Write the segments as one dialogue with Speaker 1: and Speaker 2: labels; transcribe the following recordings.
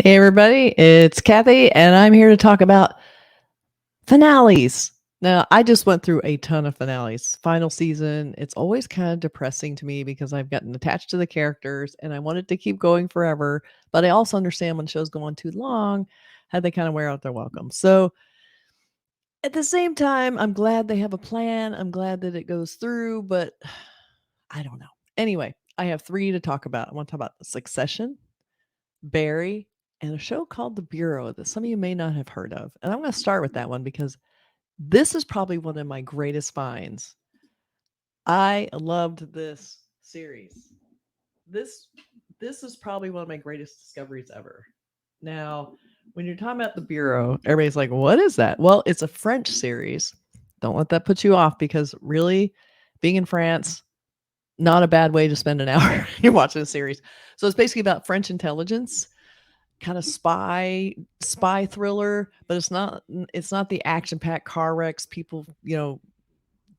Speaker 1: Hey, everybody, it's Kathy, and I'm here to talk about finales. Now, I just went through a ton of finales. Final season, it's always kind of depressing to me because I've gotten attached to the characters and I want it to keep going forever. But I also understand when shows go on too long, how they kind of wear out their welcome. So at the same time, I'm glad they have a plan. I'm glad that it goes through, but I don't know. Anyway, I have three to talk about. I want to talk about Succession, Barry, and a show called The Bureau that some of you may not have heard of. And I'm going to start with that one because this is probably one of my greatest finds. I loved this series. This this is probably one of my greatest discoveries ever. Now, when you're talking about The Bureau, everybody's like, "What is that?" Well, it's a French series. Don't let that put you off because really being in France, not a bad way to spend an hour you're watching a series. So it's basically about French intelligence, kind of spy thriller, but it's not the action packed car wrecks, people,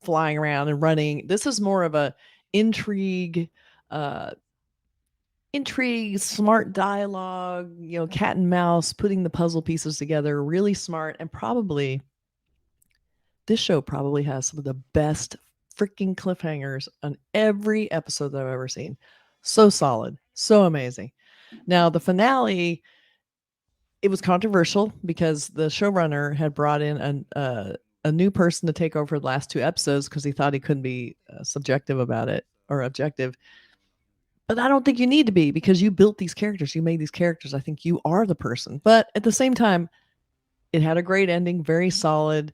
Speaker 1: flying around and running. This is more of a intrigue, uh smart dialogue, cat and mouse, putting the puzzle pieces together, really smart. And probably this show probably has some of the best freaking cliffhangers on every episode that I've ever seen. So solid, so amazing. Now the finale, it was controversial because the showrunner had brought in a new person to take over the last two episodes because he thought he couldn't be subjective about it or objective. But I don't think you need to be because you built these characters, you made these characters. I think you are the person. But at the same time, it had a great ending, very solid,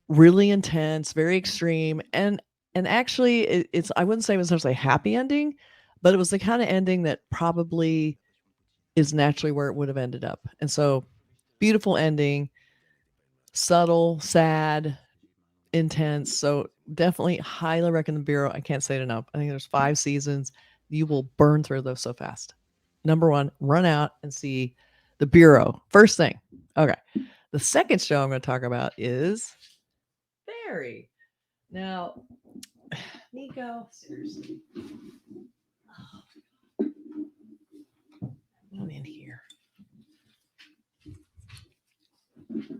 Speaker 1: really intense, very extreme, and actually, it's I wouldn't say it was necessarily a happy ending, but it was the kind of ending that probably is naturally where it would have ended up. And so, beautiful ending, subtle, sad, intense. So definitely highly recommend the Bureau. I can't say it enough. I think there's 5 seasons. You will burn through those so fast. Number one, run out and see the Bureau. First thing. Okay. The second show I'm going to talk about is Barry. Now, Nico, seriously, I'm in here. I'm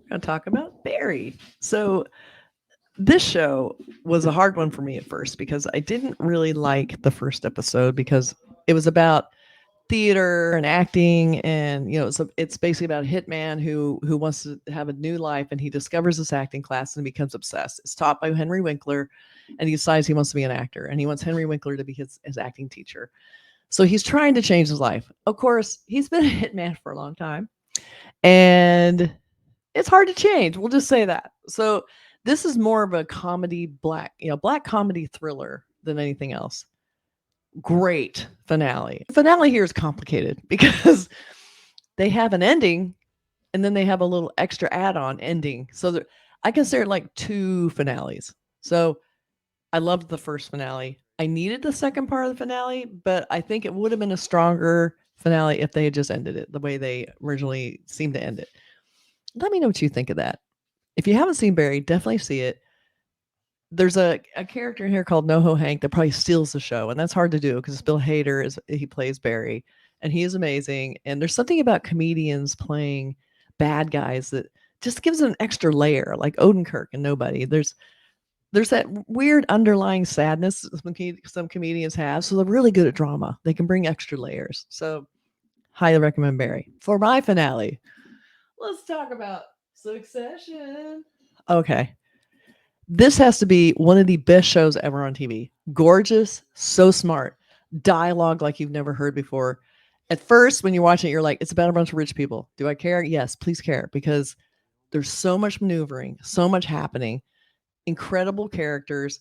Speaker 1: going to talk about Barry. So this show was a hard one for me at first because I didn't really like the first episode because it was about theater and acting, and it's basically about a hitman who wants to have a new life, and he discovers this acting class and becomes obsessed. It's taught by Henry Winkler, and he decides he wants to be an actor, and he wants Henry Winkler to be his acting teacher. So he's trying to change his life. Of course, he's been a hitman for a long time, and it's hard to change. We'll just say that. So this is more of a comedy, black comedy thriller than anything else. Great finale. Finale here is complicated because they have an ending and then they have a little extra add-on ending. So I consider it like two finales. So I loved the first finale. I needed the second part of the finale, but I think it would have been a stronger finale if they had just ended it the way they originally seemed to end it. Let me know what you think of that. If you haven't seen Barry, definitely see it. There's a character in here called NoHo Hank that probably steals the show, and that's hard to do because Bill Hader he plays Barry, and he is amazing. And there's something about comedians playing bad guys that just gives it an extra layer, like Odenkirk and Nobody. There's that weird underlying sadness that some comedians have, so they're really good at drama. They can bring extra layers. So highly recommend Barry. For my finale, let's talk about Succession. Okay. This has to be one of the best shows ever on TV. Gorgeous, so smart, dialogue like you've never heard before. At first, when you're watching it, you're like, it's about a bunch of rich people. Do I care? Yes, please care because there's so much maneuvering, so much happening, incredible characters.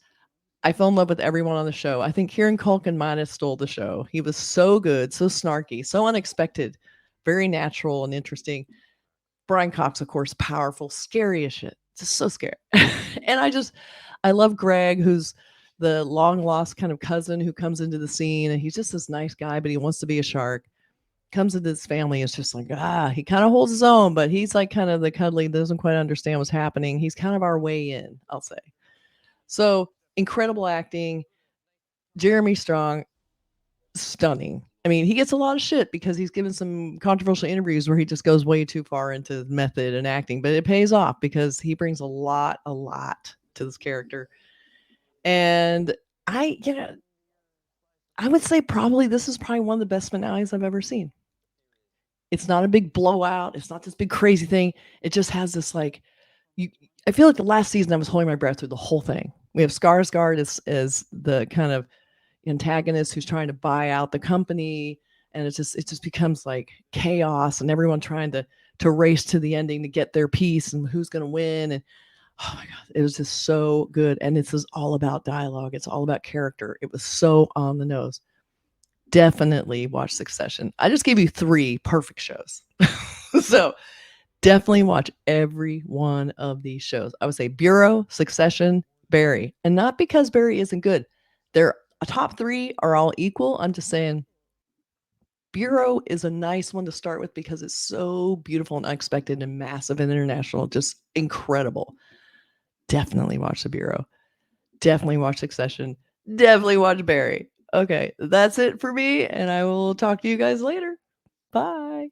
Speaker 1: I fell in love with everyone on the show. I think Kieran Culkin might have stole the show. He was so good, so snarky, so unexpected, very natural and interesting. Brian Cox, of course, powerful, scary as shit. Just so scary. And I love Greg, who's the long lost kind of cousin who comes into the scene, and he's just this nice guy, but he wants to be a shark. Comes into this family, it's just like, he kind of holds his own, but he's like kind of the cuddly, doesn't quite understand what's happening. He's kind of our way in, I'll say. So incredible acting. Jeremy Strong, stunning. I mean, he gets a lot of shit because he's given some controversial interviews where he just goes way too far into method and acting, but it pays off because he brings a lot to this character. And I, you know, I would say probably this is probably one of the best finales I've ever seen. It's not a big blowout. It's not this big crazy thing. It just has this like you. I feel like the last season I was holding my breath through the whole thing. We have Skarsgård as the kind of antagonist who's trying to buy out the company, and it just becomes like chaos and everyone trying to race to the ending to get their piece and who's going to win. And oh my god, it was just so good. And it's just all about dialogue. It's all about character. It was so on the nose. Definitely watch Succession. I just gave you 3 perfect shows. So definitely watch every one of these shows. I would say Bureau, Succession, Barry. And not because Barry isn't good. They're top 3 are all equal. I'm just saying Bureau is a nice one to start with because it's so beautiful and unexpected and massive and international. Just incredible. Definitely watch The Bureau. Definitely watch Succession. Definitely watch Barry. Okay, that's it for me, and I will talk to you guys later. Bye.